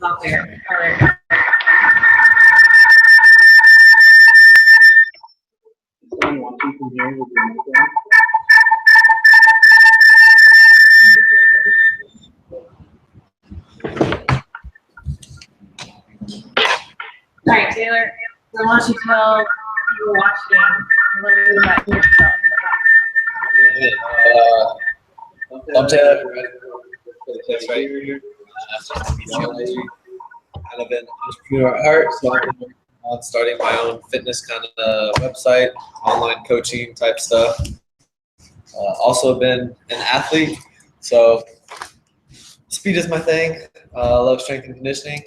Not there. All right. Someone watching from here with your mic on? All right, Taylor. So why don't you tell people watching a little bit about yourself? I'm Taylor. For the place right here. Kinesiology. Kind of an entrepreneur at heart, so I've been working on starting my own fitness kind of website, online coaching type stuff. Also been an athlete, so speed is my thing. Love strength and conditioning,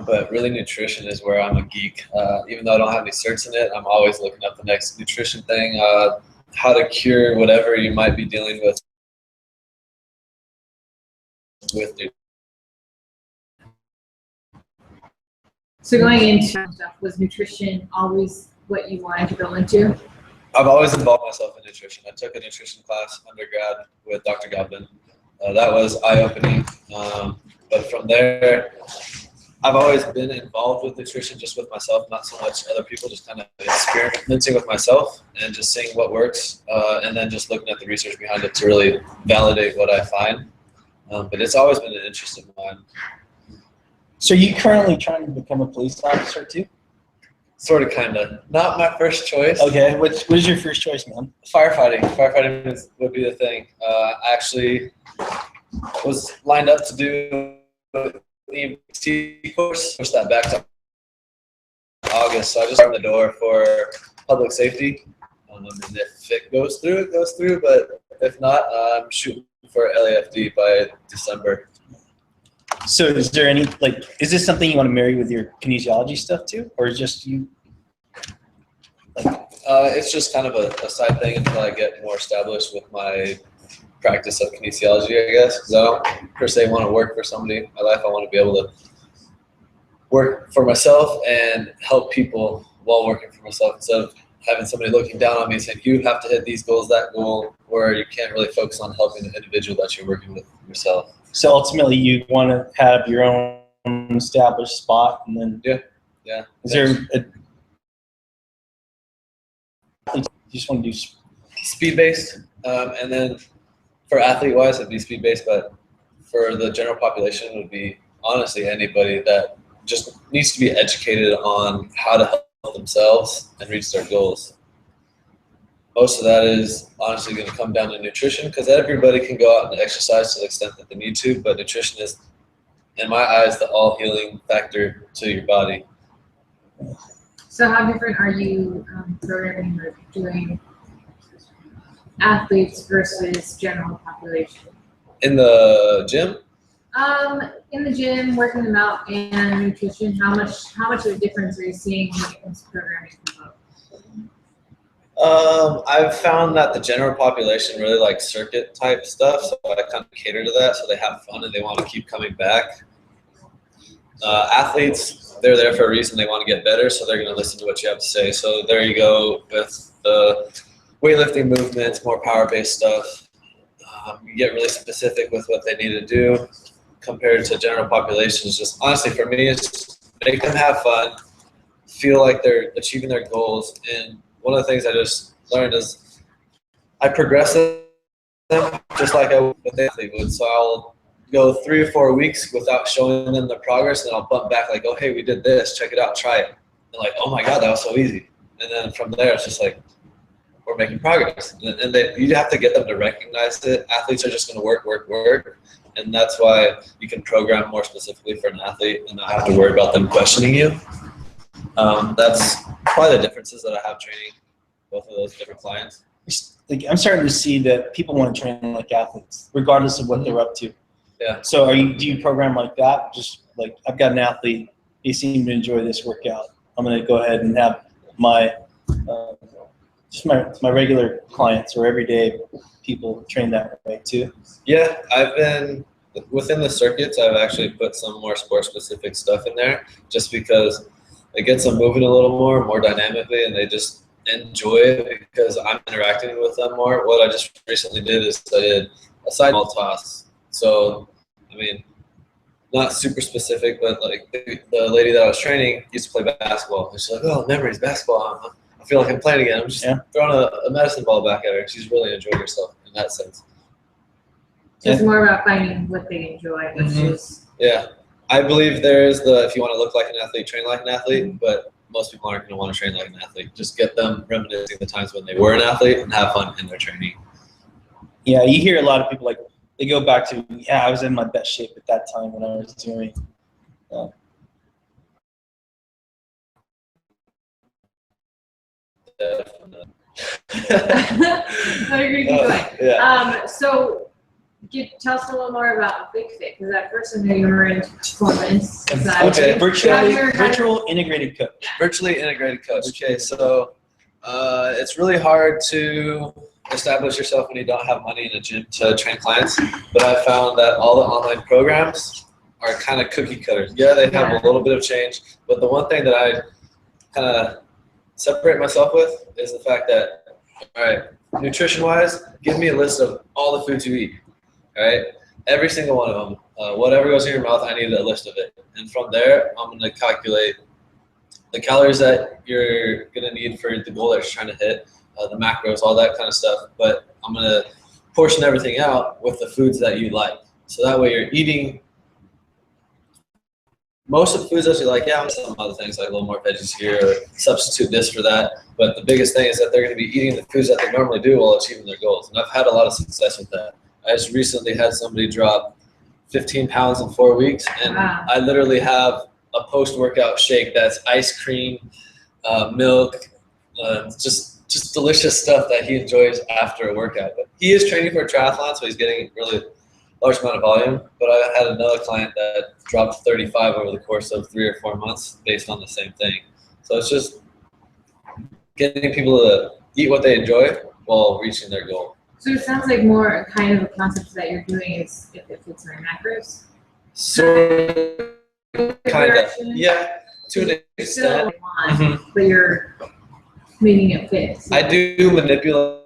but really nutrition is where I'm a geek. Even though I don't have any certs in it, I'm always looking up the next nutrition thing, how to cure whatever you might be dealing with nutrition. So going into stuff, was nutrition always what you wanted to go into? I've always involved myself in nutrition. I took a nutrition class undergrad with Dr. Goblin. That was eye-opening. But from there, I've always been involved with nutrition just with myself, not so much other people, just kind of experimenting with myself and just seeing what works, and then just looking at the research behind it to really validate what I find. But it's always been an interest of mine. So you currently trying to become a police officer too? Sort of, kind of. Not my first choice. Okay, what is your first choice, man? Firefighting. Firefighting would be the thing. I actually was lined up to do the EMT course. Pushed that back to August, so I just opened the door for public safety. And if it goes through, it goes through. But if not, I'm shooting for LAFD by December. So is there any, is this something you want to marry with your kinesiology stuff too? Or is just you? It's just kind of a side thing until I get more established with my practice of kinesiology, I guess. Because I don't per se want to work for somebody in my life. I want to be able to work for myself and help people while working for myself instead of having somebody looking down on me saying, you have to hit these goals, that goal, where you can't really focus on helping the individual that you're working with yourself. So ultimately, you want to have your own established spot, and then yeah. Is there you just want to do speed based, and then for athlete wise, it'd be speed based, but for the general population, it would be honestly anybody that just needs to be educated on how to help themselves and reach their goals. Most of that is honestly going to come down to nutrition because everybody can go out and exercise to the extent that they need to, but nutrition is, in my eyes, the all healing factor to your body. So how different are you programming or doing athletes versus general population? In the gym? In the gym, working them out, and nutrition, how much of a difference are you seeing when it comes to programming for both? I've found that the general population really likes circuit type stuff, so I kind of cater to that, so they have fun and they want to keep coming back. Athletes, they're there for a reason. They want to get better, so they're going to listen to what you have to say. So there you go with the weightlifting movements, more power-based stuff. You get really specific with what they need to do compared to general populations. Just honestly, for me, it's just make them have fun, feel like they're achieving their goals. And one of the things I just learned is I progress them just like I would with the athlete would. So I'll go 3 or 4 weeks without showing them the progress, and I'll bump back like, oh, hey, we did this. Check it out. Try it. And like, oh, my God, that was so easy. And then from there, it's just like, we're making progress. And you have to get them to recognize it. Athletes are just going to work, work, work. And that's why you can program more specifically for an athlete and not have to worry about them questioning you. That's probably the differences that I have training both of those different clients. I'm starting to see that people want to train like athletes, regardless of what they're up to. Yeah. So do you program like that? Just like, I've got an athlete, he seemed to enjoy this workout. I'm going to go ahead and have my just my regular clients or everyday people train that way too. Yeah, I've been within the circuits. I've actually put some more sport specific stuff in there just because it gets them moving a little more dynamically, and they just enjoy it because I'm interacting with them more. What I just recently did is I did a side ball toss. So, I mean, not super specific, but like the lady that I was training used to play basketball. And she's like, oh, memories, basketball. I feel like I'm playing again. I'm just throwing a medicine ball back at her. She's really enjoying herself in that sense. So it's more about finding what they enjoy, which is. Yeah. I believe there is if you want to look like an athlete, train like an athlete, but most people aren't going to want to train like an athlete. Just get them reminiscing the times when they were an athlete and have fun in their training. Yeah, you hear a lot of people like, they go back to, I was in my best shape at that time when I was doing. So you're gonna keep going. Yeah. So tell us a little more about BigFit, because at first I knew you were into performance. Okay. Virtual integrated coach. Virtually integrated coach. Okay, so it's really hard to establish yourself when you don't have money in a gym to train clients, but I found that all the online programs are kind of cookie cutters. Yeah, they have a little bit of change, but the one thing that I kind of separate myself with is the fact that, all right, nutrition-wise, give me a list of all the foods you eat, all right? Every single one of them. Whatever goes in your mouth, I need a list of it. And from there, I'm going to calculate the calories that you're going to need for the goal that you're trying to hit, the macros, all that kind of stuff. But I'm going to portion everything out with the foods that you like. So that way you're eating most of the foods that you like. Yeah, some other things like a little more veggies here, or substitute this for that. But the biggest thing is that they're going to be eating the foods that they normally do while achieving their goals. And I've had a lot of success with that. I just recently had somebody drop 15 pounds in 4 weeks, and I literally have a post-workout shake that's ice cream, milk, just delicious stuff that he enjoys after a workout. But he is training for a triathlon, so he's getting really large amount of volume. But I had another client that dropped 35 over the course of 3 or 4 months based on the same thing. So it's just getting people to eat what they enjoy while reaching their goal. So it sounds like more kind of a concept that you're doing is if it fits my macros. Sort of, kind of, yeah, to an extent. But you're making it fit. So. I do manipulate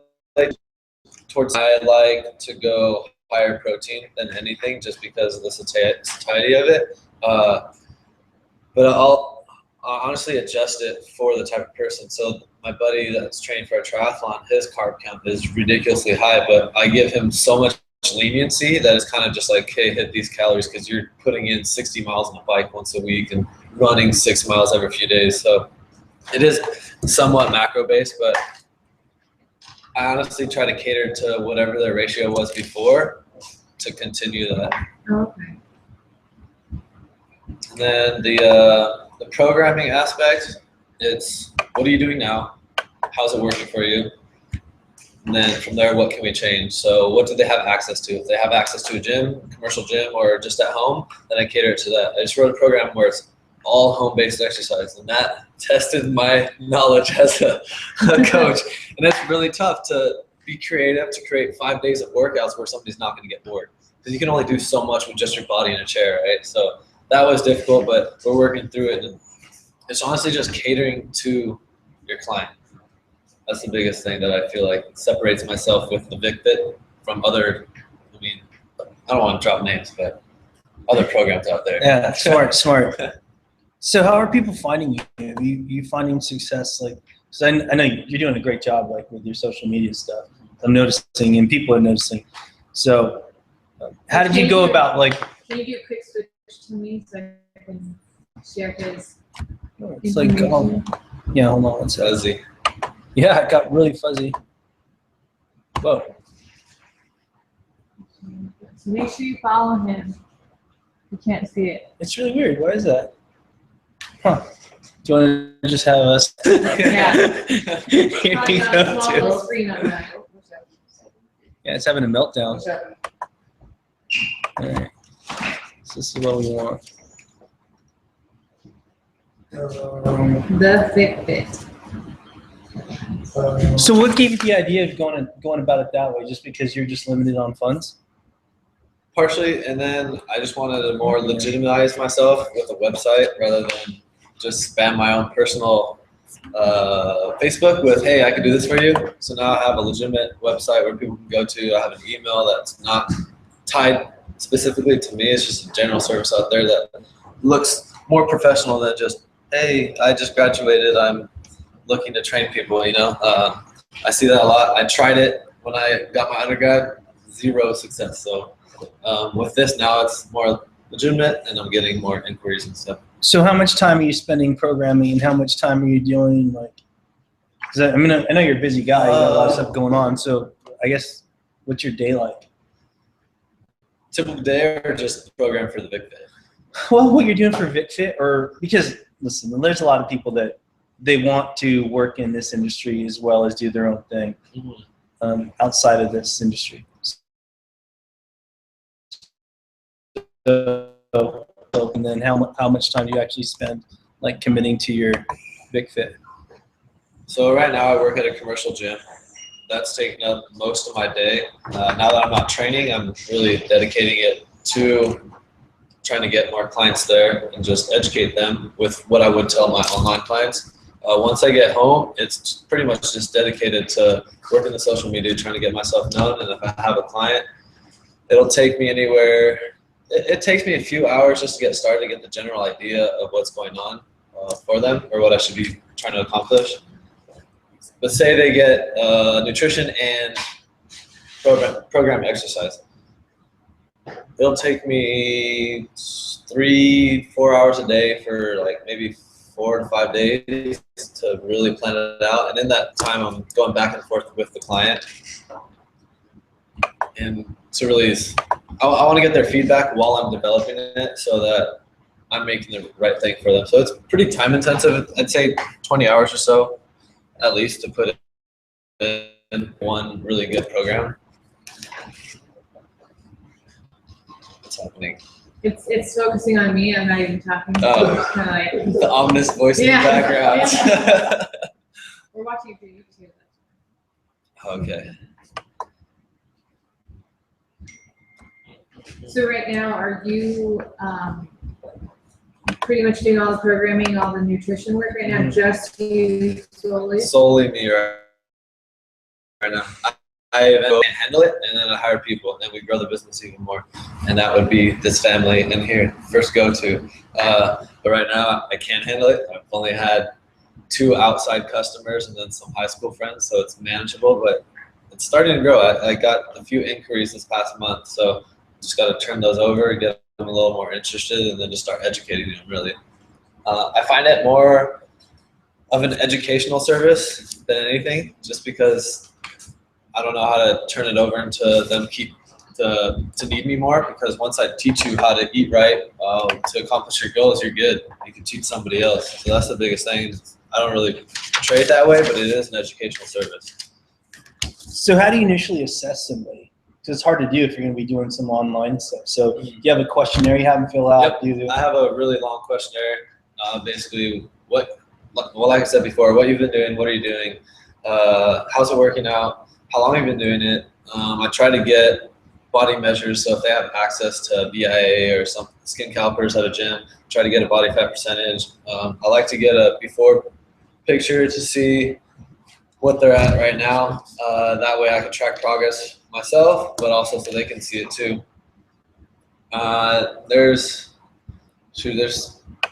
towards. I like to go higher protein than anything, just because of the satiety of it. But I'll honestly adjust it for the type of person. So my buddy that's training for a triathlon, his carb count is ridiculously high, but I give him so much leniency that it's kind of just like, hey, hit these calories, because you're putting in 60 miles on a bike once a week and running 6 miles every few days. So it is somewhat macro based, but I honestly try to cater to whatever their ratio was before to continue that. Okay. And then the programming aspect, it's what are you doing now? How's it working for you? And then from there, what can we change? So what do they have access to? If they have access to a gym, commercial gym, or just at home, then I cater to that. I just wrote a program where it's all home-based exercise, and that tested my knowledge as a coach. And it's really tough to be creative, to create 5 days of workouts where somebody's not going to get bored, because you can only do so much with just your body in a chair, right? So that was difficult, but we're working through it. And it's honestly just catering to your client. That's the biggest thing that I feel like separates myself with the VicFit from other, I mean, I don't want to drop names, but other programs out there. Yeah, smart. So how are people finding you? You finding success? Like, because I know you're doing a great job, like with your social media stuff. I'm noticing, and people are noticing. So how did you go about, like? Can you do a quick switch to me so I can share his? It's like, yeah, hold on one second. Fuzzy. Yeah, it got really fuzzy. Whoa. So make sure you follow him. You can't see it. It's really weird. Why is that? Huh. Do you want to just have us? Yeah. Here we go, too. Screen on that. Yeah, it's having a meltdown. All right. So this is what we want. The Fitbit. So what gave you the idea of going about it that way? Just because you're just limited on funds? Partially, and then I just wanted to more legitimize myself with a website rather than just spam my own personal Facebook with, hey, I can do this for you. So now I have a legitimate website where people can go to. I have an email that's not tied specifically to me, it's just a general service out there that looks more professional than just, hey, I just graduated, I'm looking to train people, you know. I see that a lot. I tried it when I got my undergrad, zero success. So with this now, it's more legitimate, and I'm getting more inquiries and stuff. So how much time are you spending programming, and how much time are you doing, like, because I mean, I know you're a busy guy, you got a lot of stuff going on, so I guess, what's your day like? Typical day, or just program for the Big Fit? Well, what you're doing for VicFit, or because, listen, there's a lot of people that they want to work in this industry as well as do their own thing outside of this industry. So, and then how much time do you actually spend like committing to your VicFit? So right now I work at a commercial gym. That's taking up most of my day. Now that I'm not training, I'm really dedicating it to trying to get more clients there and just educate them with what I would tell my online clients. Once I get home, it's pretty much just dedicated to working the social media, trying to get myself known. And if I have a client, it'll take me anywhere. It takes me a few hours just to get started, to get the general idea of what's going on for them or what I should be trying to accomplish. But say they get nutrition and program exercise. It'll take me 3-4 hours a day for like maybe 4 to 5 days to really plan it out. And in that time, I'm going back and forth with the client. And to really, I want to get their feedback while I'm developing it so that I'm making the right thing for them. So it's pretty time intensive. I'd say 20 hours or so, at least, to put it in one really good program. What's happening? It's focusing on me. I'm not even talking. Oh. It's kind of like The ominous voice in the background. Yeah. We're watching through YouTube. Okay. So right now, are you pretty much doing all the programming, all the nutrition work right now? Just you solely? Solely me right now. I can handle it, and then I hire people, and then we grow the business even more. And that would be this family in here, first go-to. But right now, I can't handle it. I've only had 2 outside customers and then some high school friends, so it's manageable, but it's starting to grow. I got a few inquiries this past month, so just got to turn those over, get them a little more interested, and then just start educating them, really. I find it more of an educational service than anything, just because I don't know how to turn it over into them to need me more, because once I teach you how to eat right, to accomplish your goals, you're good. You can teach somebody else. So that's the biggest thing. I don't really portray it that way, but it is an educational service. So how do you initially assess somebody? Because it's hard to do if you're going to be doing some online stuff. So you have a questionnaire you have them fill out? Yep. I have a really long questionnaire. Basically, like I said before, what you've been doing, what are you doing, how's it working out, how long have you been doing it. I try to get body measures, so if they have access to BIA or some skin calipers at a gym, try to get a body fat percentage. I like to get a before picture to see what they're at right now. That way I can track progress myself, but also so they can see it too. There's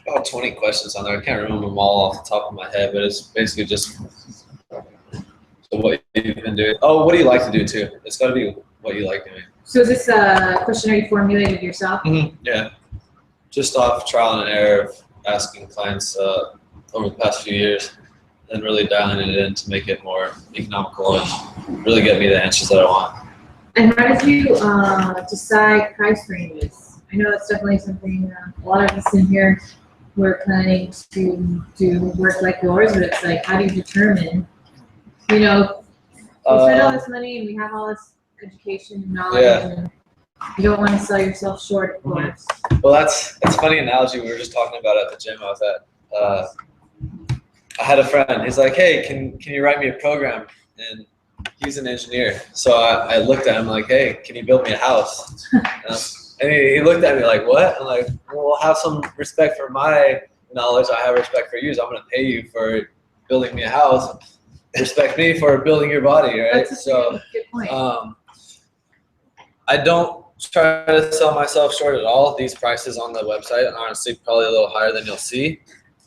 about 20 questions on there. I can't remember them all off the top of my head, but it's basically just what you've been doing. Oh, what do you like to do too? It's got to be what you like doing. So is this a questionnaire you formulated yourself? Mm-hmm. Yeah, just off trial and error of asking clients over the past few years, and really dialing it in to make it more economical and really get me the answers that I want. And how did you decide price ranges? I know that's definitely something a lot of us in here we're planning to do work like yours, but it's like, how do you determine, we spend all this money and we have all this education and knowledge, and you don't want to sell yourself short, of course. Well, that's a funny analogy we were just talking about at the gym I was at. I had a friend, he's like, hey, can you write me a program? And he's an engineer. So I looked at him like, hey, can you build me a house? And he looked at me like, what? I'm like, well, have some respect for my knowledge. I have respect for you. So I'm going to pay you for building me a house. Respect me for building your body, right? That's a good point. I don't try to sell myself short at all. These prices on the website, honestly, probably a little higher than you'll see,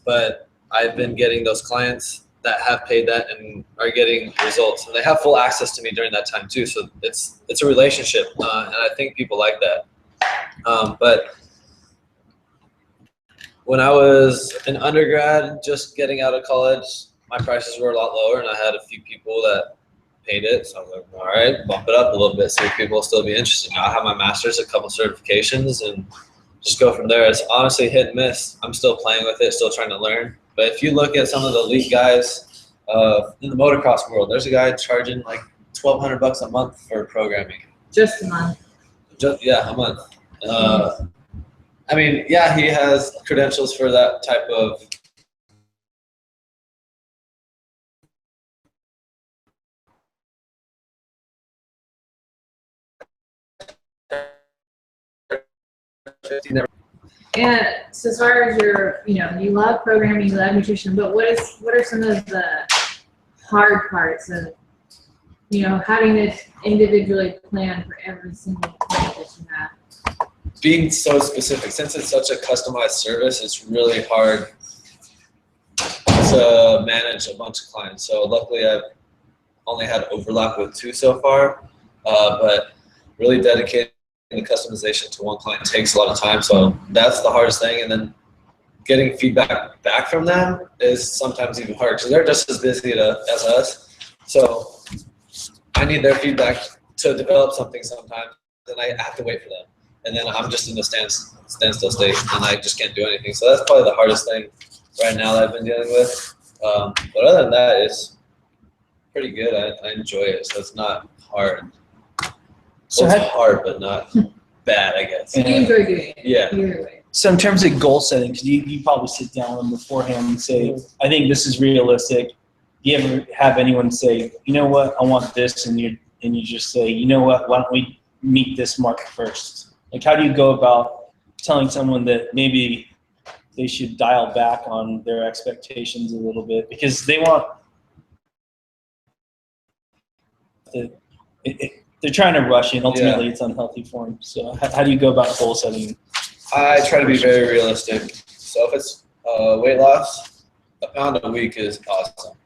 but I've been getting those clients that have paid that and are getting results, and they have full access to me during that time too. So it's a relationship, and I think people like that. But when I was an undergrad, just getting out of college, my prices were a lot lower, and I had a few people that paid it. So I was like, all right, bump it up a little bit, see if people will still be interested. Now I have my master's, a couple certifications, and just go from there. It's honestly hit and miss. I'm still playing with it, still trying to learn. But if you look at some of the elite guys in the motocross world, there's a guy charging like $1,200 a month for programming. Just a month. Yeah, a month. I mean, yeah, he has credentials for that type of. And so as far as your, you love programming, you love nutrition, but what are some of the hard parts of, having to individually plan for every single client that you have? Being so specific, since it's such a customized service, it's really hard to manage a bunch of clients. So luckily I've only had overlap with 2 so far, but really dedicating the customization to one client takes a lot of time. So that's the hardest thing. And then getting feedback back from them is sometimes even hard because they're just as busy as us. So I need their feedback to develop something sometimes, and I have to wait for them. And then I'm just in the standstill state, and I just can't do anything. So that's probably the hardest thing right now that I've been dealing with. But other than that, it's pretty good. I enjoy it, so it's not hard. So it's hard, but not bad, I guess. You enjoy doing it. Yeah. Either way. So in terms of goal setting, because you probably sit down with them beforehand and say, I think this is realistic. Do you ever have anyone say, you know what, I want this, and you just say, you know what, why don't we meet this mark first? Like, how do you go about telling someone that maybe they should dial back on their expectations a little bit because they want they're trying to rush in. Ultimately, It's unhealthy for them. So how do you go about goal setting? I try to be very realistic. So if it's weight loss, a pound a week is awesome.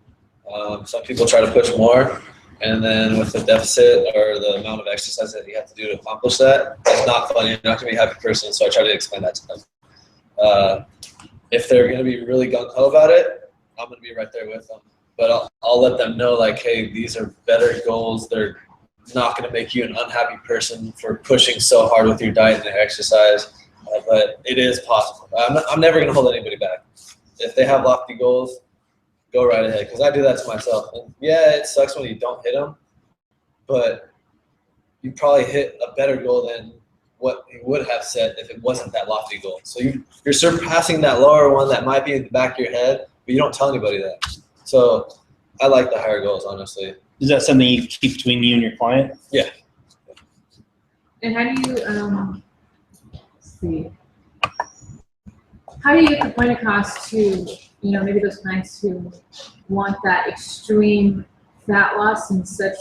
Some people try to push more. And then with the deficit or the amount of exercise that you have to do to accomplish that, it's not fun. You're not going to be a happy person. So I try to explain that to them. If they're going to be really gung-ho about it, I'm going to be right there with them. But I'll let them know, like, hey, these are better goals. They're not going to make you an unhappy person for pushing so hard with your diet and your exercise. But it is possible. I'm never going to hold anybody back. If they have lofty goals, go right ahead, because I do that to myself. And yeah, it sucks when you don't hit them, but you probably hit a better goal than what you would have set if it wasn't that lofty goal. So you're surpassing that lower one that might be in the back of your head, but you don't tell anybody that. So I like the higher goals, honestly. Is that something you keep between you and your client? Yeah. And how do you, let's see, how do you get the point across to, maybe those clients who want that extreme fat loss in such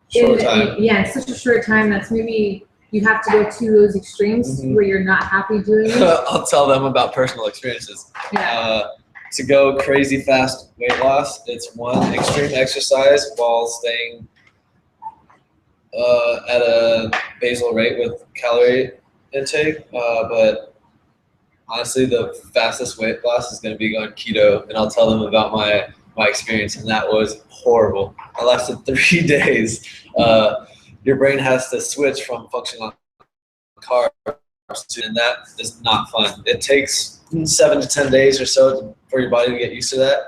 Short time. in such a short time that's maybe you have to go to those extremes where you're not happy doing it? I'll tell them about personal experiences. Yeah. To go crazy fast weight loss, it's one extreme exercise while staying at a basal rate with calorie intake. But honestly, the fastest weight loss is going to be going keto, and I'll tell them about my experience, and that was horrible. I lasted 3 days. Your brain has to switch from functioning on carbs, and that is not fun. It takes 7 to 10 days or so for your body to get used to that.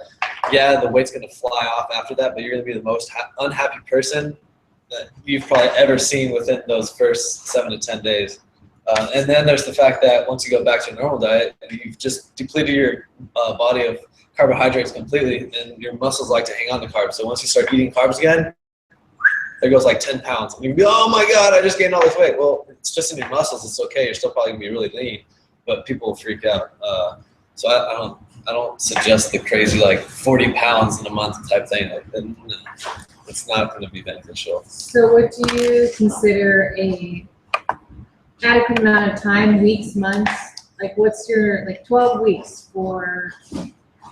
Yeah, the weight's going to fly off after that, but you're going to be the most unhappy person that you've probably ever seen within those first 7 to 10 days. And then there's the fact that once you go back to a normal diet, you've just depleted your body of carbohydrates completely, and your muscles like to hang on to carbs. So once you start eating carbs again, there goes like 10 pounds. And you'll be, oh my God, I just gained all this weight. Well, it's just in your muscles. It's okay. You're still probably gonna be really lean, but people will freak out. So I don't suggest the crazy like 40 pounds in a month type thing. It's not going to be beneficial. So what do you consider a adequate amount of time, weeks, months? Like what's your, like 12 weeks for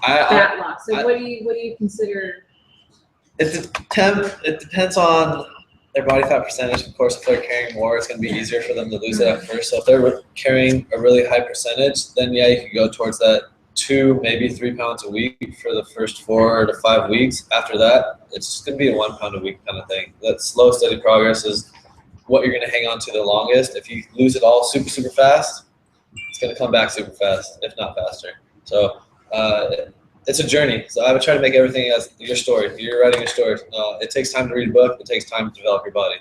fat loss? So what do you consider? It depends on their body fat percentage. Of course, if they're carrying more, it's going to be easier for them to lose it at first. So if they're carrying a really high percentage, then yeah, you can go towards that 2, maybe 3 pounds a week for the first 4 to 5 weeks. After that, it's just going to be a 1 pound a week kind of thing. That slow, steady progress is what you're going to hang on to the longest. If you lose it all super, super fast, it's going to come back super fast, if not faster. So it's a journey. So I would try to make everything as your story. You're writing a story. It takes time to read a book. It takes time to develop your body.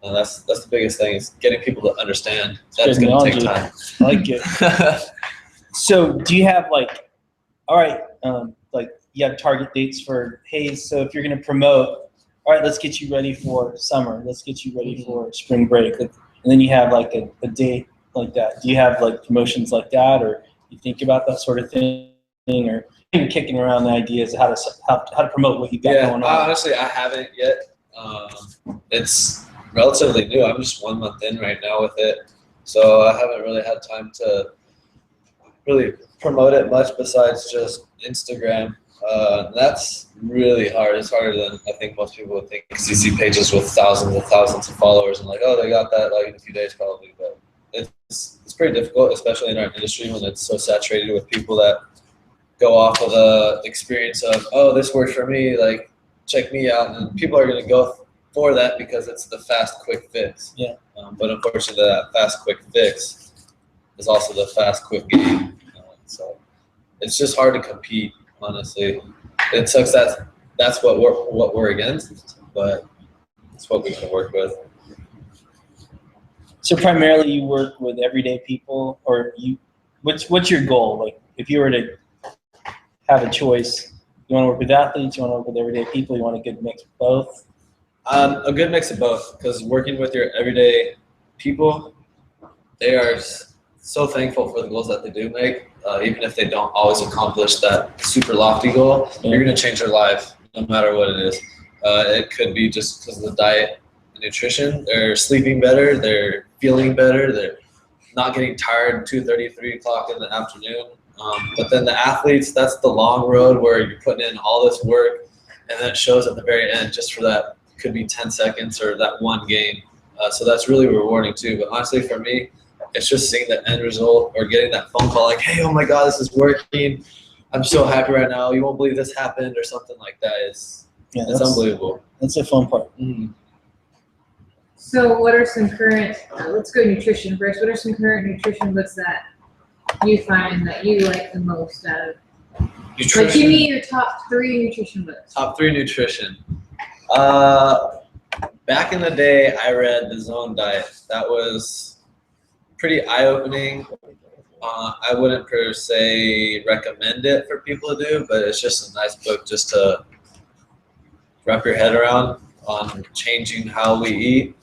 That's the biggest thing, is getting people to understand that it's going to take time. I like it. So do you have like, all right, like you have target dates for, hey, so if you're going to promote, all right, let's get you ready for summer. Let's get you ready for spring break. And then you have like a date like that. Do you have like promotions like that, or you think about that sort of thing, or even kicking around the ideas of how to promote what you got going on? Honestly, I haven't yet. It's relatively new. I'm just 1 month in right now with it, so I haven't really had time to really promote it much besides just Instagram. That's really hard. It's harder than I think most people would think, because you see pages with thousands of followers and like, oh, they got that like in a few days probably. But it's pretty difficult, especially in our industry when it's so saturated with people that go off of the experience of, oh, this worked for me, like check me out, and people are going to go for that because it's the fast, quick fix. Yeah. But unfortunately, that fast, quick fix is also the fast, quick game. So it's just hard to compete, honestly. It sucks that that's what we're against, but it's what we can work with. So primarily you work with everyday people, or what's your goal? Like if you were to have a choice, you want to work with athletes, you want to work with everyday people, you want a good mix of both? A good mix of both, because working with your everyday people, they are so thankful for the goals that they do make. Even if they don't always accomplish that super lofty goal, you're going to change their life no matter what it is. It could be just because of the diet and nutrition. They're sleeping better, they're feeling better, they're not getting tired 2:30, 3 o'clock in the afternoon. But then the athletes, that's the long road where you're putting in all this work, and then it shows at the very end just for that, could be 10 seconds or that one game. So that's really rewarding too. But honestly, for me, it's just seeing the end result or getting that phone call like, hey, oh my God, this is working. I'm so happy right now. You won't believe this happened, or something like that. It's unbelievable. That's the fun part. Mm-hmm. So what are some current, let's go nutrition first. What are some current nutrition books that you find that you like the most out of? Nutrition. Like, give me your top 3 nutrition books. Top 3 nutrition. Back in the day, I read The Zone Diet. That was pretty eye-opening. I wouldn't per se recommend it for people to do, but it's just a nice book just to wrap your head around on changing how we eat.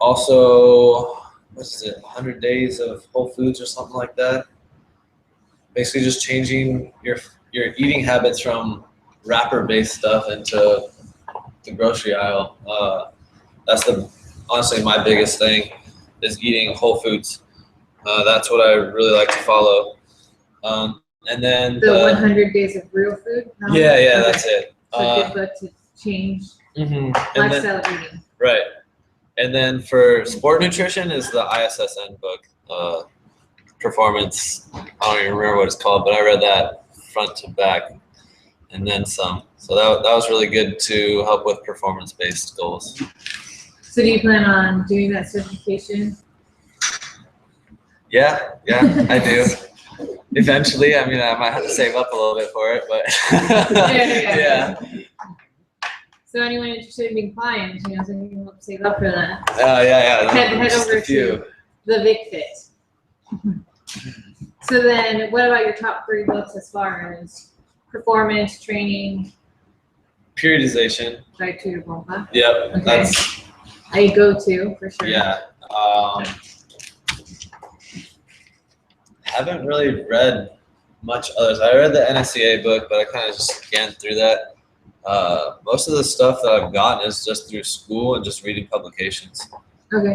Also, what is it, 100 Days of Whole Foods or something like that. Basically just changing your eating habits from wrapper-based stuff into the grocery aisle. That's honestly my biggest thing, is eating whole foods. That's what I really like to follow. And then the 100 Days of Real Food? Yeah, that's it. So a good book to change lifestyle eating. Right. And then for sport nutrition is the ISSN book, Performance. I don't even remember what it's called, but I read that front to back and then some. So that was really good to help with performance-based goals. So do you plan on doing that certification? Yeah, I do. Eventually, I mean, I might have to save up a little bit for it, but yeah. So anyone interested in being clients, so you can save up for that. Yeah. Head over to the Vic Fit. So then, what about your top 3 books as far as performance, training? Periodization. By Tudor Bomba. Yep. Okay. That's a go-to for sure. Yeah. Haven't really read much others. I read the NSCA book, but I kind of just scanned through that. Most of the stuff that I've gotten is just through school and just reading publications. Okay.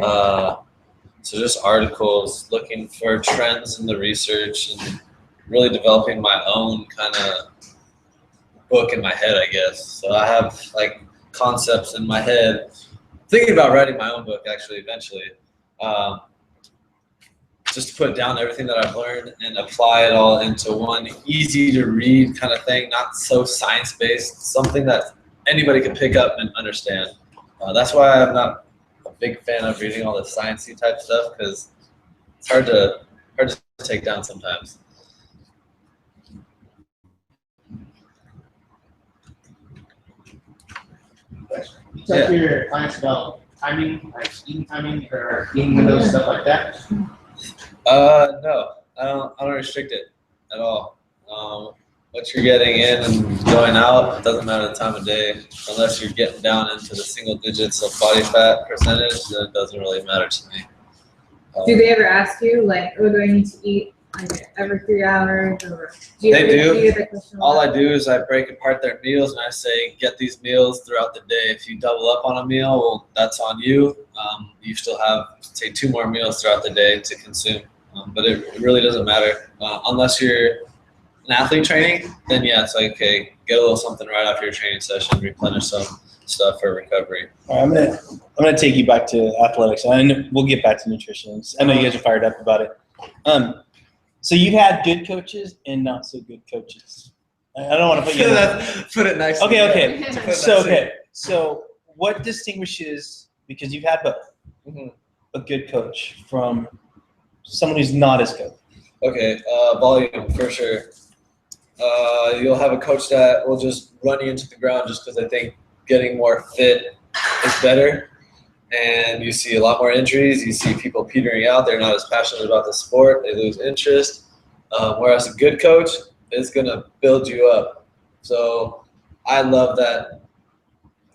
So just articles, looking for trends in the research, and really developing my own kind of book in my head, I guess. So I have like concepts in my head. Thinking about writing my own book actually eventually. Just to put down everything that I've learned and apply it all into one easy to read kind of thing, not so science based, something that anybody can pick up and understand. That's why I'm not a big fan of reading all the sciencey type stuff, because it's hard to take down sometimes. Talk to your clients about timing, like eating timing or eating windows, stuff like that. No, I don't restrict it at all. What you're getting in and going out, it doesn't matter the time of day, unless you're getting down into the single digits of body fat percentage, then it doesn't really matter to me. Do they ever ask you, like, oh, do I need to eat like every 3 hours? Or do you They do. you get that question a All lot? I do is I break apart their meals and I say, get these meals throughout the day. If you double up on a meal, well, that's on you. You still have, say, 2 more meals throughout the day to consume. But it really doesn't matter. Unless you're an athlete training, then yeah, it's like, okay, get a little something right after your training session, replenish some stuff for recovery. All right, I'm gonna take you back to athletics, and we'll get back to nutrition. I know you guys are fired up about it. So you've had good coaches and not so good coaches. I don't want to put you in that. Put it next. Okay. So what distinguishes, because you've had both, a good coach from someone who's not as good? Okay, volume for sure. You'll have a coach that will just run you into the ground just because I think getting more fit is better. And you see a lot more injuries. You see people petering out. They're not as passionate about the sport. They lose interest. Whereas a good coach is going to build you up. So I love that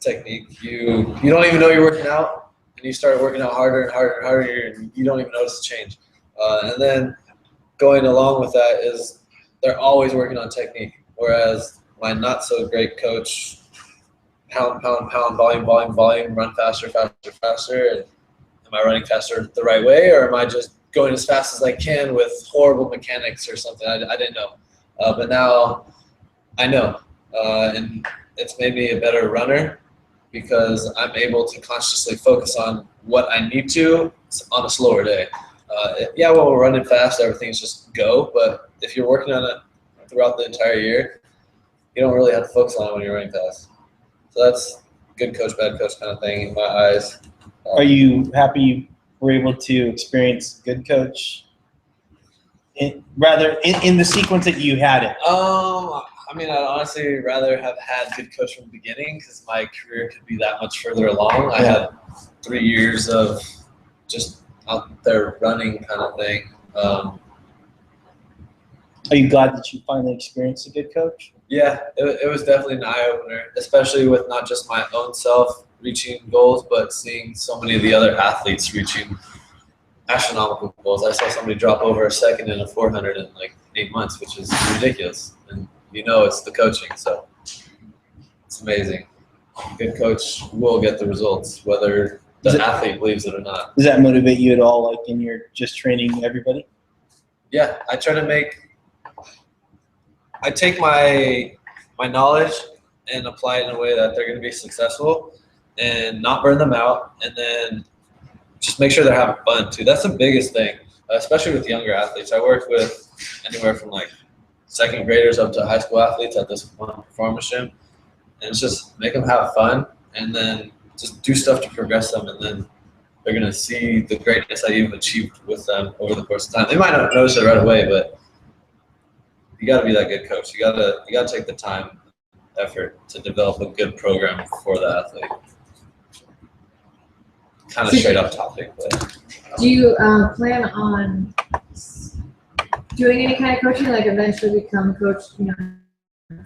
technique. You don't even know you're working out, and you start working out harder and harder and harder, and you don't even notice the change. And then going along with that is they're always working on technique. Whereas my not so great coach, pound, volume, run faster. And am I running faster the right way, or am I just going as fast as I can with horrible mechanics or something? I didn't know. But now I know. And it's made me a better runner because I'm able to consciously focus on what I need to on a slower day. Yeah, when we're running fast, everything's just go. But if you're working on it throughout the entire year, you don't really have to focus on it when you're running fast. So that's good coach, bad coach kind of thing in my eyes. Are you happy you were able to experience good coach in the sequence that you had it? I mean, I'd honestly rather have had good coach from the beginning because my career could be that much further along. I had 3 years of just out there running kind of thing. Are you glad that you finally experienced a good coach? Yeah, it was definitely an eye-opener, especially with not just my own self reaching goals, but seeing so many of the other athletes reaching astronomical goals. I saw somebody drop over a second in a 400 in like 8 months, which is ridiculous. And you know it's the coaching, so it's amazing. Good coach will get the results, whether the athlete believes it or not. Does that motivate you at all, like in your just training everybody? Yeah, I try to I take my knowledge and apply it in a way that they're going to be successful and not burn them out, and then just make sure they're having fun too. That's the biggest thing, especially with younger athletes. I work with anywhere from like second graders up to high school athletes at this one performance gym, and it's just make them have fun and then just do stuff to progress them, and then they're going to see the greatness that you've achieved with them over the course of time. They might not notice it right away, but you got to be that good coach. You got to take the time, effort to develop a good program for the athlete. Kind of straight off topic, but. Do you plan on doing any kind of coaching, like eventually become a coach,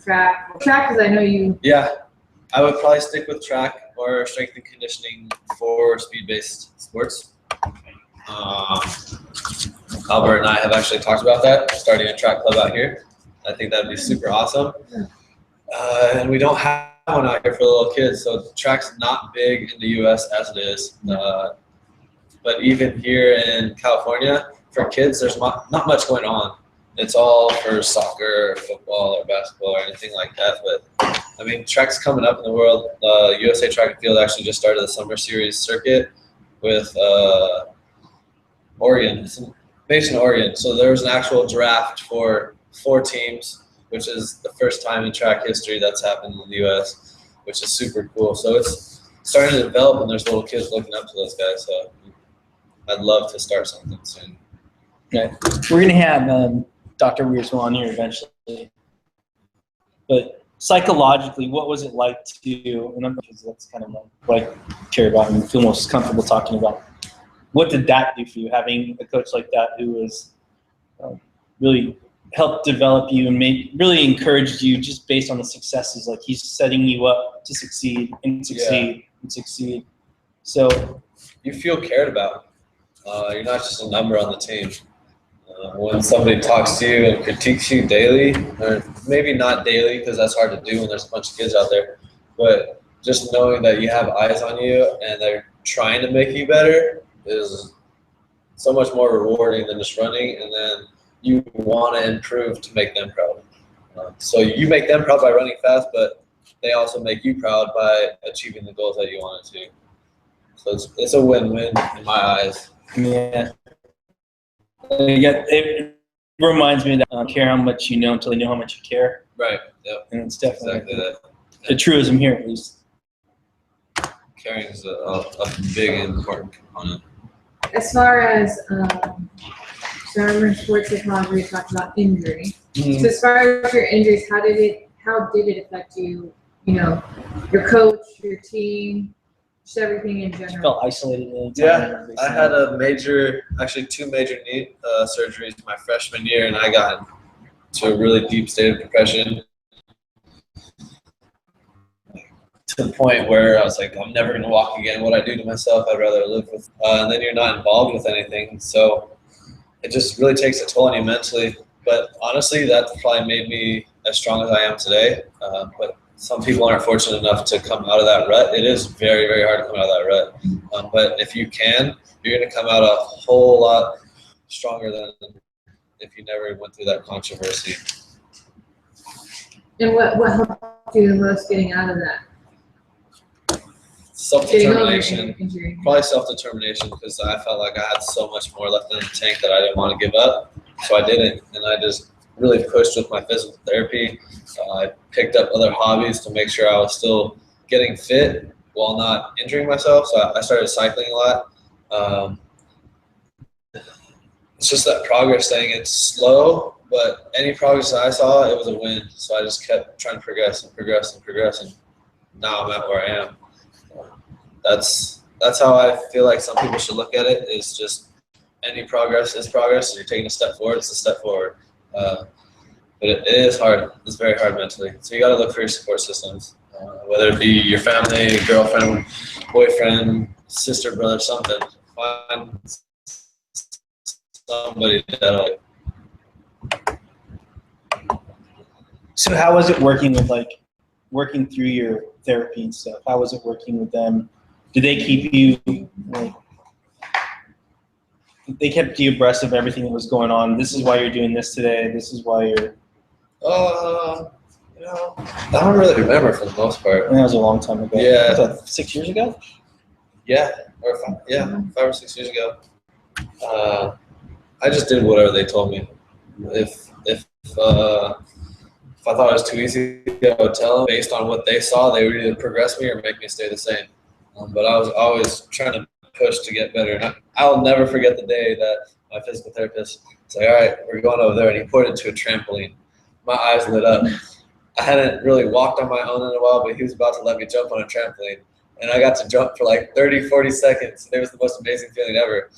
track? Track, because I know you. Yeah, I would probably stick with track or strength and conditioning for speed-based sports. Albert and I have actually talked about that, starting a track club out here. I think that'd be super awesome. And we don't have one out here for the little kids. So track's not big in the U.S. as it is, but even here in California, for kids, there's not much going on. It's all for soccer, or football, or basketball, or anything like that. But I mean, track's coming up in the world. USA Track and Field actually just started the summer series circuit with Oregon. It's based in Oregon. So there was an actual draft for 4 teams, which is the first time in track history that's happened in the U.S., which is super cool. So it's starting to develop, and there's little kids looking up to those guys. So I'd love to start something soon. Okay. We're going to have Dr. Wiersma on here eventually. But psychologically, what was it like to, and because that's kind of what I care about and feel most comfortable talking about. What did that do for you, having a coach like that who was really helped develop you and really encouraged you just based on the successes? Like, he's setting you up to succeed and succeed and succeed. So you feel cared about. You're not just a number on the team. When somebody talks to you and critiques you daily, or maybe not daily because that's hard to do when there's a bunch of kids out there, but just knowing that you have eyes on you and they're trying to make you better is so much more rewarding than just running, and then you want to improve to make them proud. So you make them proud by running fast, but they also make you proud by achieving the goals that you wanted to. So it's a win-win in my eyes. yeah. It reminds me that care how much you know until you know how much you care. Right. Yep. And it's definitely Exactly that. a truism here, at least. Caring is a big and important component. As far as, so I remember in sports psychology, we talked about injury. Mm-hmm. So as far as your injuries, how did it affect you, your coach, your team, just everything in general? Felt isolated in Yeah, I had actually 2 major knee surgeries my freshman year, and I got into a really deep state of depression to the point where I was like, I'm never going to walk again. What I do to myself, I'd rather live with. And then you're not involved with anything, so it just really takes a toll on you mentally. But honestly, that probably made me as strong as I am today. But some people aren't fortunate enough to come out of that rut. It is very, very hard to come out of that rut. But if you can, you're going to come out a whole lot stronger than if you never went through that controversy. And what helped you the most getting out of that? Self-determination. Probably self-determination, because I felt like I had so much more left in the tank that I didn't want to give up. So I didn't, and I just really pushed with my physical therapy. I picked up other hobbies to make sure I was still getting fit while not injuring myself. So I started cycling a lot. It's just that progress thing. It's slow, but any progress that I saw, it was a win. So I just kept trying to progress and progress and progress, and now I'm at where I am. That's how I feel like some people should look at it, is just any progress is progress. So you're taking a step forward, it's a step forward. But it is hard. It's very hard mentally. So you got to look for your support systems, whether it be your family, girlfriend, boyfriend, sister, brother, something. Find somebody that. So how was it working through your therapy and stuff? How was it working with them? Did they keep you, they kept you abreast of everything that was going on? This is why you're doing this today. This is why you're. I don't really remember for the most part. I mean, that was a long time ago. Yeah. Was that 6 years ago? Yeah, 5 or 6 years ago. I just did whatever they told me. If I thought it was too easy, I would tell them. Based on what they saw, they would either progress me or make me stay the same. But I was always trying to push to get better. And I'll never forget the day that my physical therapist was like, all right, we're going over there. And he pointed to a trampoline. My eyes lit up. I hadn't really walked on my own in a while, but he was about to let me jump on a trampoline. And I got to jump for like 30, 40 seconds. It was the most amazing feeling ever.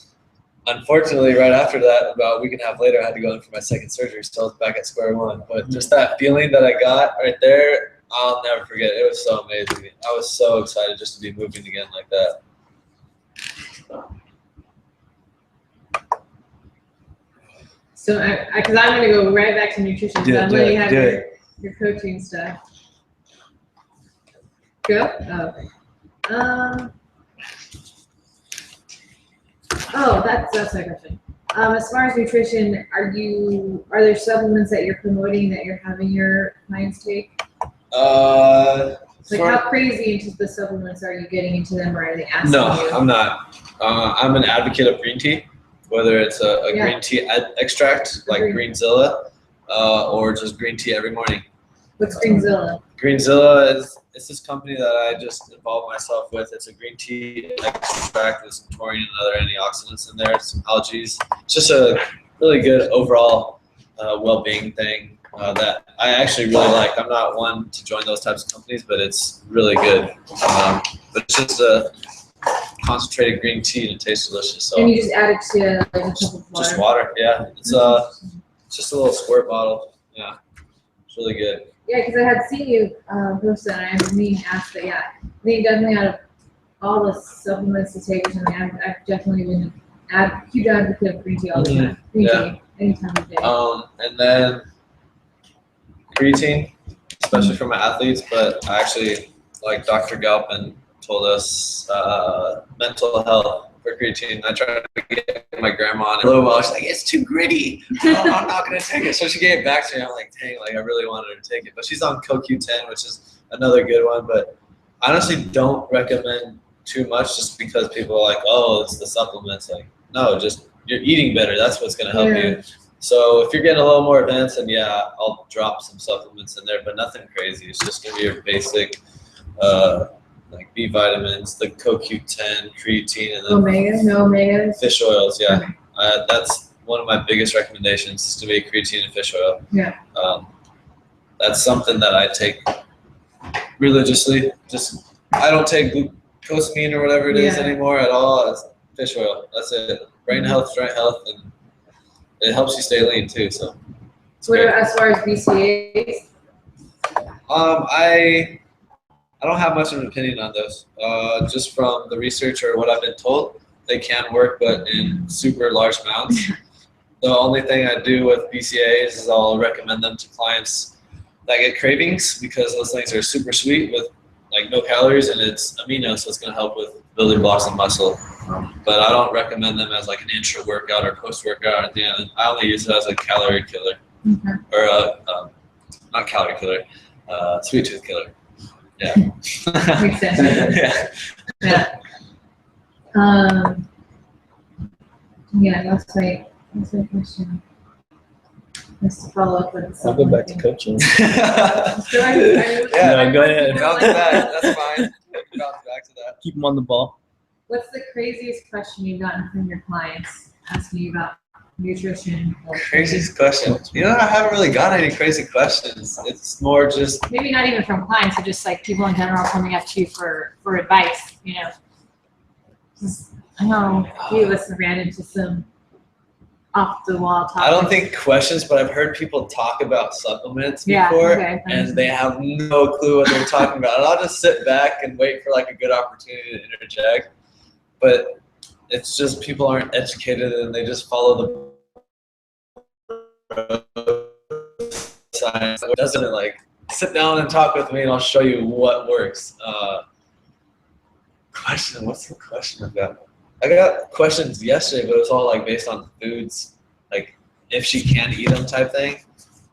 Unfortunately, right after that, about a week and a half later, I had to go in for my second surgery, so I was back at square one. But just that feeling that I got right there, I'll never forget. It was so amazing. I was so excited just to be moving again like that. So, because I'm going to go right back to nutrition. So I'm letting you have your coaching stuff. Go? Oh, okay. That's my question. As far as nutrition, are there supplements that you're promoting that you're having your clients take? Like how crazy into the supplements are you getting into them, or are they asking you? No, I'm not. I'm an advocate of green tea, whether it's a green tea extract like Greenzilla, or just green tea every morning. What's Greenzilla? Greenzilla it's this company that I just involved myself with. It's a green tea extract with some taurine and other antioxidants in there, some algae. It's just a really good overall well-being thing that I actually really like. I'm not one to join those types of companies, but it's really good. But it's just a concentrated green tea and it tastes delicious. So and you just add it to like a cup of water? Just water, yeah. It's just a little squirt bottle. Yeah, it's really good. Yeah, because I had seen you post that, and I was meaning to ask that. Yeah, I think definitely out of all the supplements to take or something, I've definitely been a huge advocate of green tea all the time. Green tea, any time of day. And then creatine, especially for my athletes, but I actually, like Dr. Galpin told us, mental health for creatine. I tried to get my grandma on it a little while. She's like, it's too gritty. Oh, I'm not going to take it. So she gave it back to me. I'm like, dang, like I really wanted her to take it. But she's on CoQ10, which is another good one. But I honestly don't recommend too much just because people are like, oh, it's the supplements. Like, no, just you're eating better. That's what's going to help you. So if you're getting a little more advanced, then yeah, I'll drop some supplements in there, but nothing crazy. It's just going to be your basic like B vitamins, the CoQ10, creatine, and then no omegas. Fish oils. Yeah, that's one of my biggest recommendations is to make creatine and fish oil. Yeah. That's something that I take religiously. Just I don't take glucosamine or whatever it is anymore at all. It's fish oil. That's it. Brain health, joint health, and it helps you stay lean too. So. What about as far as BCAAs? I don't have much of an opinion on those. Just from the research or what I've been told, they can work, but in super large amounts. The only thing I do with BCAAs is I'll recommend them to clients that get cravings because those things are super sweet with like no calories and it's amino, so it's going to help with building blocks of muscle. But I don't recommend them as like an intra-workout or post-workout or anything. I only use it as a calorie killer, or not calorie killer, sweet tooth killer. Yeah. Makes sense. Yeah. Yeah, that's my question. Let's follow up with I'll go back to coaching. Yeah, No, go ahead. bounce back. That's fine. Bounce back to that. Keep them on the ball. What's the craziest question you've gotten from your clients asking you about nutrition? Craziest question. You know, I haven't really got any crazy questions. It's more just maybe not even from clients, but just like people in general coming up to you for advice. You know, I know we ran into some off the wall topics. I don't think questions, but I've heard people talk about supplements before, and they have no clue what they're talking about. And I'll just sit back and wait for like a good opportunity to interject. But it's just people aren't educated and they just follow the science. It doesn't like sit down and talk with me and I'll show you what works. Question, what's the question about? I got questions yesterday, but it was all like based on foods, like if she can eat them type thing.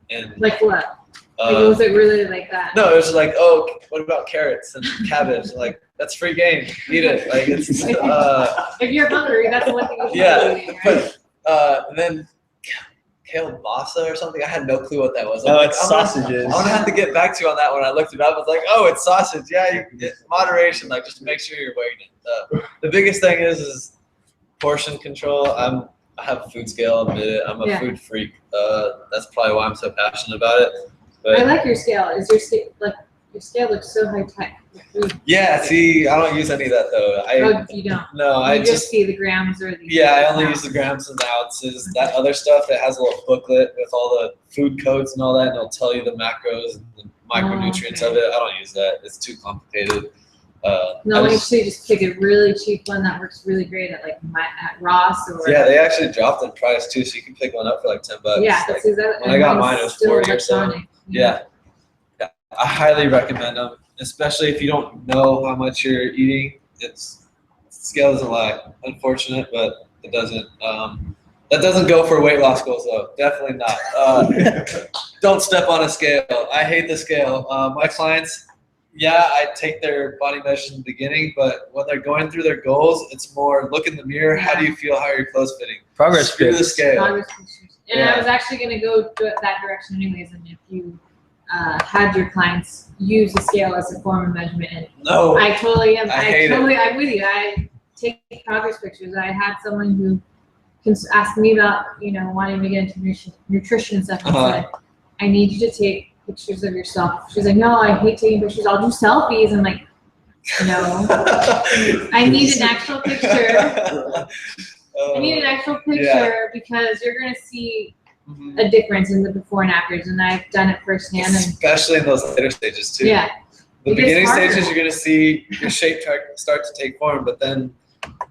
And like what? Like, was it really like that? No, it was like, oh, what about carrots and cabbage? Like, that's free game. Eat it. Like, it's. If you're hungry, that's the one thing you should be eating, right? But then kielbasa or something. I had no clue what that was. Oh, it's sausages. I'm gonna have to get back to you on that one. I looked it up. I was like, oh, it's sausage. Yeah, you get moderation. Like, just make sure you're weighing it. The biggest thing is portion control. I have a food scale. Admit it. I'm a food freak. That's probably why I'm so passionate about it. But, I like your scale. Is your scale your scale looks so high tech? Yeah. See, I don't use any of that though. You don't. No, I just see the grams or the. Yeah, I only use the grams and the ounces. That other stuff, it has a little booklet with all the food codes and all that, and it'll tell you the macros and the micronutrients of it. I don't use that. It's too complicated. No, actually, just pick a really cheap one that works really great at at Ross or. Yeah, they actually dropped in price too, so you can pick one up for like $10. Yeah, when I got mine, it was $40 or so. Yeah, I highly recommend them. especially if you don't know how much you're eating. Scale doesn't lie. Unfortunate, but it doesn't. That doesn't go for weight loss goals though. Definitely not. Don't step on a scale. I hate the scale. My clients, yeah, I take their body measures in the beginning, but when they're going through their goals, it's more look in the mirror. How do you feel? How are your clothes fitting? Progress Screw the pics. scale. Progress pictures. And I was actually going to go that direction anyways, and if you had your clients use the scale as a form of measurement, and No. I totally am. I'm with you. I take progress pictures. I had someone who asked me about, wanting to get into nutrition and stuff, and said, I need you to take pictures of yourself. She's like, no, I hate taking pictures. I'll do selfies. I'm like, no, I need an actual picture. I need an actual picture because you're going to see a difference in the before and afters, and I've done it firsthand. Especially in those later stages too. Yeah. The beginning stages, you're going to see your shape start to take form, but then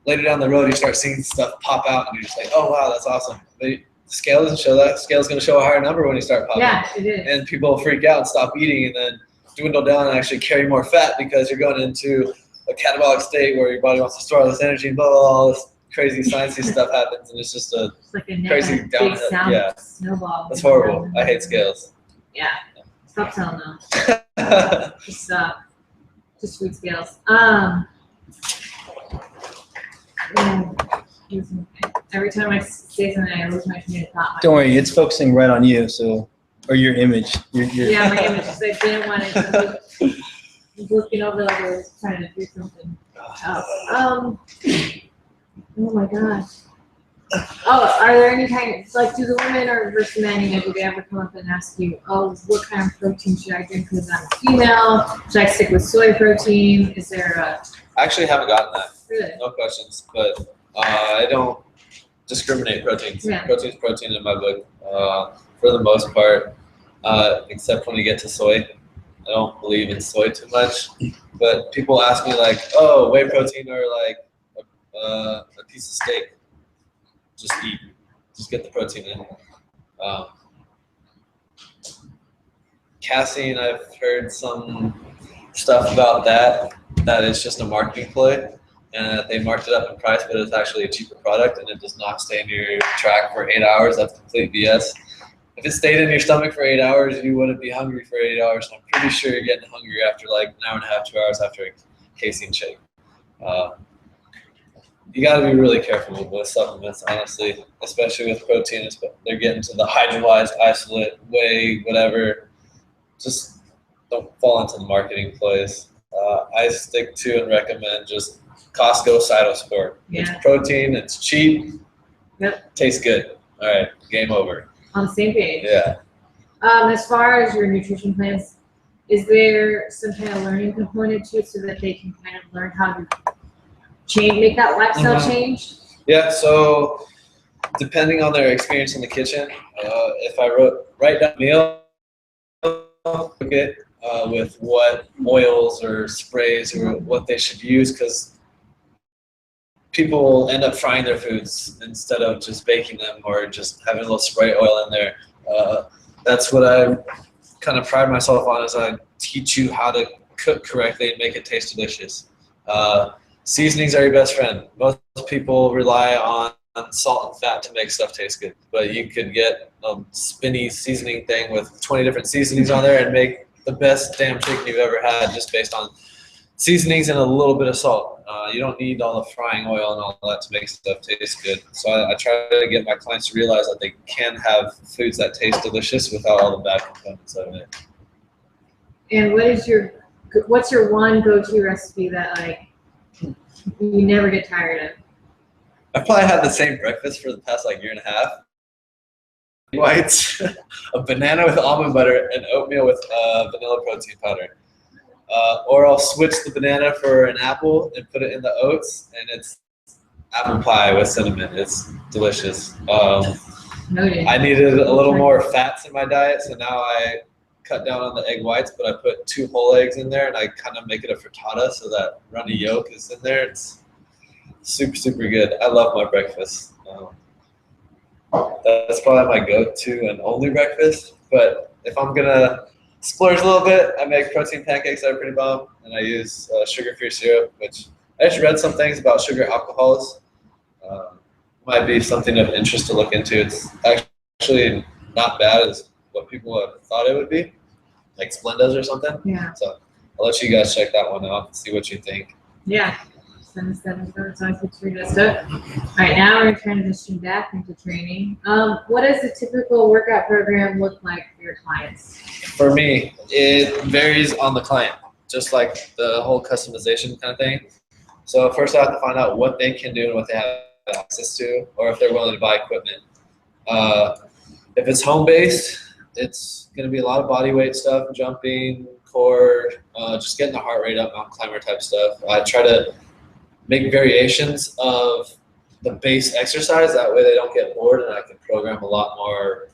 later down the road, you start seeing stuff pop out, and you're just like, oh, wow, that's awesome. But the scale doesn't show that. The scale's going to show a higher number when you start popping. Yeah, it is. And people freak out and stop eating and then dwindle down and actually carry more fat because you're going into a catabolic state where your body wants to store all this energy and blah, blah, blah, all this crazy sciencey stuff happens, and it's just It's like a crazy big downhill. Yeah, snowball. that's horrible. I hate scales. Yeah. Stop selling them. Just food scales. Every time I say something, I lose my train of thought. Don't worry, it's focusing right on you, or your image. Yeah, my image. Because I didn't want it to be looking over like I was trying to do something else. Oh my gosh. Oh, are there any do the women or versus men, do they ever come up and ask you, oh, what kind of protein should I drink because I'm a female? Should I stick with soy protein? Is there a... I actually haven't gotten that. Really? No questions, but I don't discriminate proteins. Yeah. Protein's protein in my book, for the most part, except when you get to soy. I don't believe in soy too much, but people ask me like, oh, whey protein or like a piece of steak. Just eat. Just get the protein in. Casein, I've heard some stuff about that is just a marketing ploy, and they marked it up in price, but it's actually a cheaper product, and it does not stay in your track for 8 hours. That's complete BS. If it stayed in your stomach for 8 hours, you wouldn't be hungry for 8 hours. I'm pretty sure you're getting hungry after like an hour and a half, 2 hours after a casein shake. You got to be really careful with supplements, honestly, especially with protein. They're getting to the hydrolyzed isolate, whey, whatever. Just don't fall into the marketing plays. I stick to and recommend just Costco Cytosport. Yeah. It's protein, it's cheap, tastes good. All right, game over. On the same page. Yeah. As far as your nutrition plans, is there some kind of learning component to it so that they can kind of learn how to make that lifestyle change? Yeah, so depending on their experience in the kitchen, if I write down a meal, cook it with what oils or sprays or what they should use, because people will end up frying their foods instead of just baking them or just having a little spray oil in there. That's what I kind of pride myself on, is I teach you how to cook correctly and make it taste delicious. Seasonings are your best friend. Most people rely on salt and fat to make stuff taste good, but you could get a spinny seasoning thing with 20 different seasonings on there and make the best damn chicken you've ever had just based on seasonings and a little bit of salt. You don't need all the frying oil and all that to make stuff taste good. So I try to get my clients to realize that they can have foods that taste delicious without all the bad components of it. And what's your one go-to recipe that you never get tired of? I've probably had the same breakfast for the past year and a half. Whites, a banana with almond butter, and oatmeal with vanilla protein powder. Or I'll switch the banana for an apple and put it in the oats, and it's apple pie with cinnamon. It's delicious. I needed a little more fats in my diet, so now I cut down on the egg whites, but I put 2 whole eggs in there, and I kind of make it a frittata so that runny yolk is in there. It's super, super good. I love my breakfast. That's probably my go-to and only breakfast, but if I'm going to splurge a little bit. I make protein pancakes that are pretty bomb, and I use sugar-free syrup, which I just read some things about sugar alcohols. Might be something of interest to look into. It's actually not bad as what people have thought it would be, like Splendas or something. Yeah. So I'll let you guys check that one out and see what you think. Yeah. Send us that info. It's always good to read that stuff. All right, now we're transitioning back into training. What does a typical workout program look like for your clients? For me, it varies on the client, just like the whole customization kind of thing. So first I have to find out what they can do and what they have access to, or if they're willing to buy equipment. If it's home-based, it's going to be a lot of body weight stuff, jumping, core, just getting the heart rate up, mountain climber type stuff. I try to make variations of the base exercise. That way they don't get bored, and I can program a lot more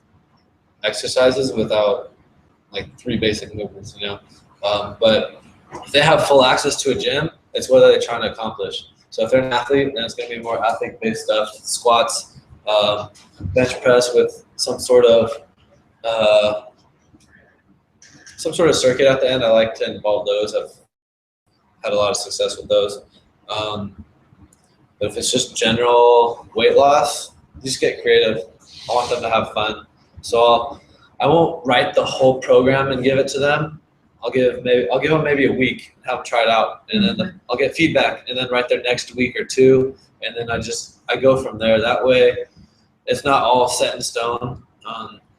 exercises without like 3 basic movements, you know. But if they have full access to a gym, it's what are they trying to accomplish. So if they're an athlete, then it's going to be more athlete-based stuff, squats, bench press with some sort of circuit at the end. I like to involve those. I've had a lot of success with those. But if it's just general weight loss, you just get creative. I want them to have fun. So I won't write the whole program and give it to them. I'll give them maybe a week and have them try it out, and then I'll get feedback, and then write their next week or 2, and then I go from there. That way, it's not all set in stone.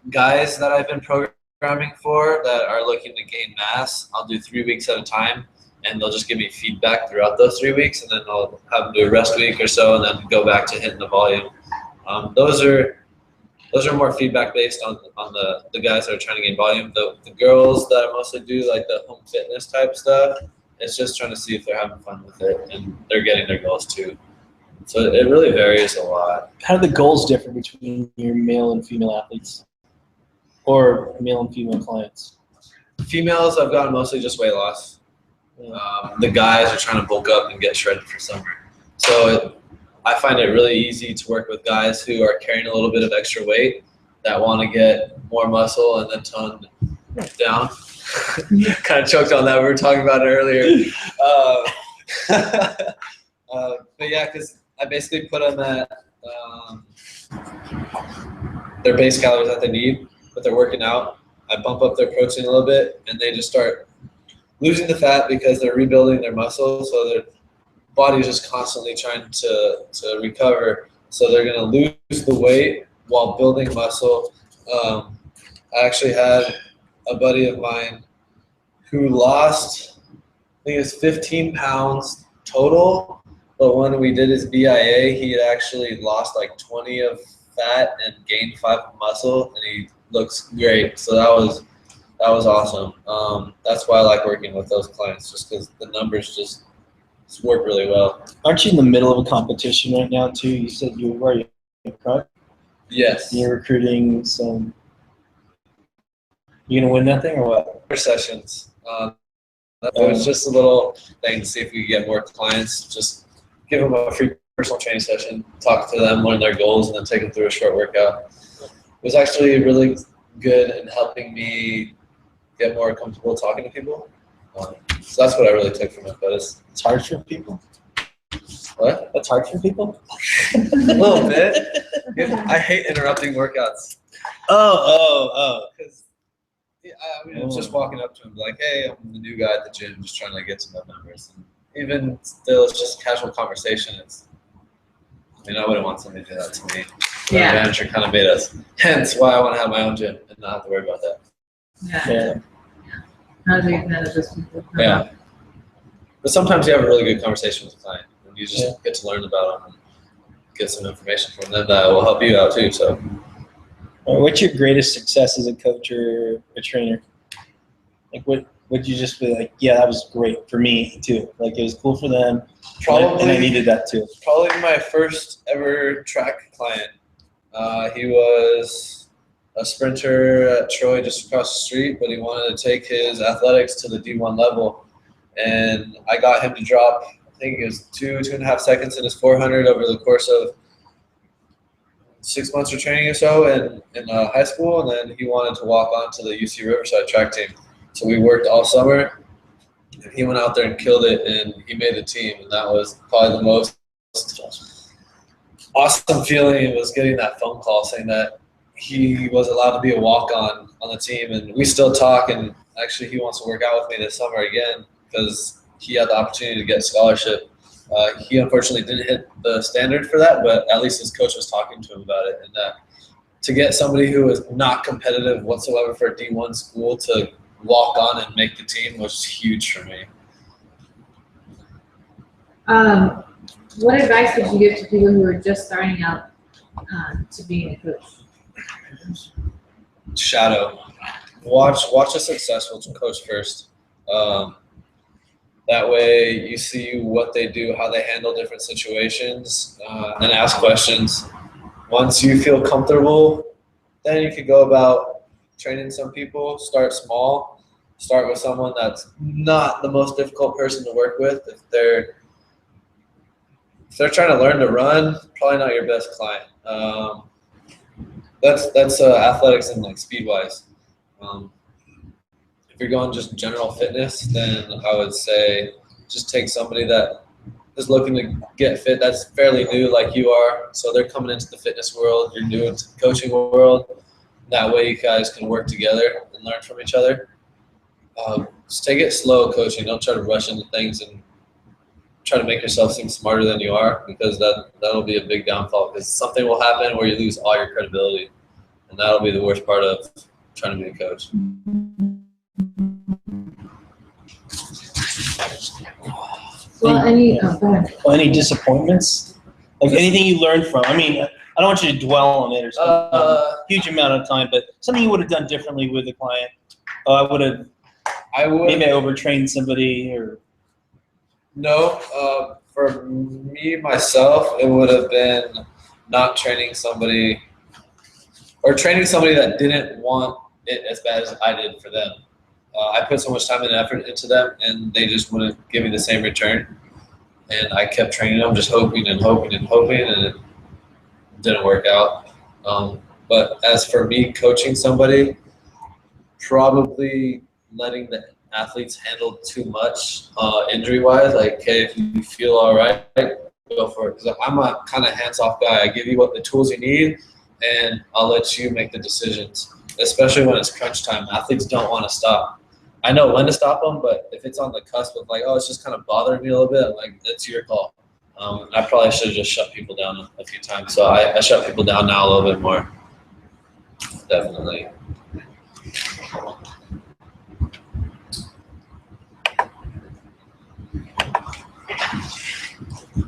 Guys that I've been programming for that are looking to gain mass, I'll do 3 weeks at a time, and they'll just give me feedback throughout those 3 weeks, and then I'll have them do a rest week or so, and then go back to hitting the volume. Those are more feedback based on the guys that are trying to gain volume. The girls that I mostly do like the home fitness type stuff, it's just trying to see if they're having fun with it and they're getting their goals too. So it really varies a lot. How do the goals differ between your male and female athletes, or male and female clients? Females, I've gotten mostly just weight loss. The guys are trying to bulk up and get shredded for summer. So I find it really easy to work with guys who are carrying a little bit of extra weight that want to get more muscle and then tone down. Kind of choked on that. We were talking about it earlier. But yeah, because I basically put them at their base calories that they need, but they're working out. I bump up their protein a little bit, and they just start losing the fat because they're rebuilding their muscles. So their body is just constantly trying to recover. So they're going to lose the weight while building muscle. I actually had a buddy of mine who lost, I think it was 15 pounds total. But when we did his BIA, he had actually lost like 20 of fat and gained 5 of muscle, and he looks great. So that was awesome. That's why I like working with those clients, just because the numbers just work really well. Aren't you in the middle of a competition right now too? You said you were in front. Yes. You're recruiting some. You gonna win that thing or what? Sessions. That was just a little thing to see if we could get more clients. Just give them a free personal training session, talk to them, learn their goals, and then take them through a short workout. It was actually really good in helping me get more comfortable talking to people. So that's what I really took from it. But it's hard for people. What? That's hard for people? A little bit. I hate interrupting workouts. Oh. Because I mean, it's just walking up to him like, hey, I'm the new guy at the gym, just trying to get to know members. And even still, it's just casual conversation. I wouldn't want somebody to do that to me. Yeah. My manager kind of made us. Hence why I want to have my own gym and not have to worry about that. Yeah. How do you manage those people? Yeah. But sometimes you have a really good conversation with the client, and you just get to learn about them and get some information from them that will help you out too. So, what's your greatest success as a coach or a trainer? Like, what would you just be like? Yeah, that was great for me too. Like, it was cool for them. Probably, and I needed that too. Probably my first ever track client. He was a sprinter at Troy just across the street, but he wanted to take his athletics to the D1 level. And I got him to drop, I think it was 2.5 seconds in his 400 over the course of 6 months of training or so in high school. And then he wanted to walk on to the UC Riverside track team. So we worked all summer, and he went out there and killed it, and he made the team, and that was probably the most awesome feeling was getting that phone call saying that he was allowed to be a walk-on the team, and we still talk, and actually he wants to work out with me this summer again because he had the opportunity to get a scholarship. He unfortunately didn't hit the standard for that, but at least his coach was talking to him about it, and that to get somebody who is not competitive whatsoever for a D1 school to walk on and make the team was huge for me. What advice would you give to people who are just starting out to being a coach? Shadow. Watch a successful coach first. That way you see what they do, how they handle different situations, and ask questions. Once you feel comfortable, then you can go about training some people. Start small. Start with someone that's not the most difficult person to work with. If they're trying to learn to run, probably not your best client. That's athletics and like speed wise. If you're going just general fitness, then I would say just take somebody that is looking to get fit. That's fairly new, like you are. So they're coming into the fitness world. You're new into the coaching world. That way, you guys can work together and learn from each other. Just take it slow, coaching. Don't try to rush into things and try to make yourself seem smarter than you are, because that'll be a big downfall. Because something will happen where you lose all your credibility, and that'll be the worst part of trying to be a coach. Well, go ahead. Well, any disappointments? Like anything you learned from? I mean, I don't want you to dwell on it or spend a huge amount of time, but something you would have done differently with the client. I would maybe I overtrained somebody or. No, for me, myself, it would have been not training somebody or training somebody that didn't want it as bad as I did for them. I put so much time and effort into them, and they just wouldn't give me the same return. And I kept training them, just hoping and hoping and hoping, and it didn't work out. But as for me coaching somebody, probably letting the athletes handle too much injury-wise. Like, hey, if you feel all right, go for it. Because I'm a kind of hands-off guy. I give you what the tools you need, and I'll let you make the decisions, especially when it's crunch time. Athletes don't want to stop. I know when to stop them, but if it's on the cusp of like, oh, it's just kind of bothering me a little bit, I'm like, it's your call. I probably should have just shut people down a few times. So I shut people down now a little bit more. Definitely.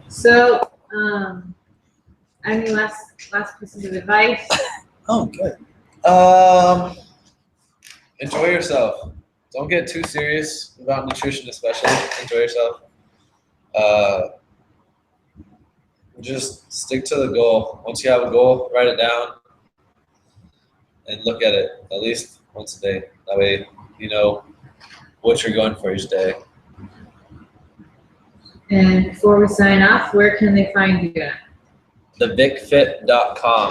So, any last pieces of advice? Oh, good. Enjoy yourself. Don't get too serious about nutrition, especially. Enjoy yourself. Just stick to the goal. Once you have a goal, write it down and look at it at least once a day. That way you know what you're going for each day. And before we sign off, where can they find you at? TheVicFit.com.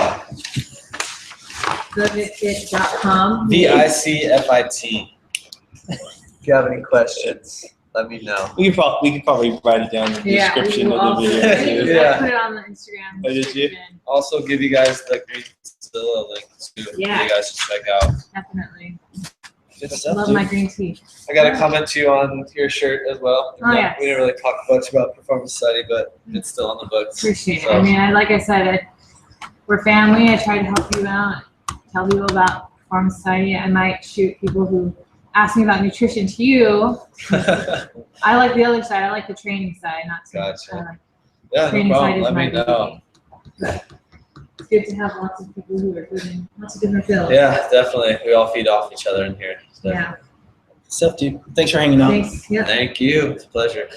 TheVicFit.com. VICFIT. If you have any questions, let me know. We could probably write it down in the description we will of the also, video. Yeah. I put it on the Instagram. Oh, did you? Also give you guys the Greenzilla link too for you guys to check out. Definitely. Good stuff, Love dude. my green tea. I got to comment to you on your shirt as well. Oh, yes. We didn't really talk much about performance study, but it's still on the books. Appreciate it. So- I mean, like I said, we're family. I try to help you out, tell people about performance study. I might shoot people who ask me about nutrition to you. I like the other side. I like the training side, not so much. Gotcha. I like Yeah, no training problem. side is Let my me know. baby. It's good to have lots of people who are good in lots of different fields. Yeah, definitely. We all feed off each other in here. So. Yeah. Stuff, dude. Thanks for hanging out. Thanks. Yep. Thank you. It's a pleasure.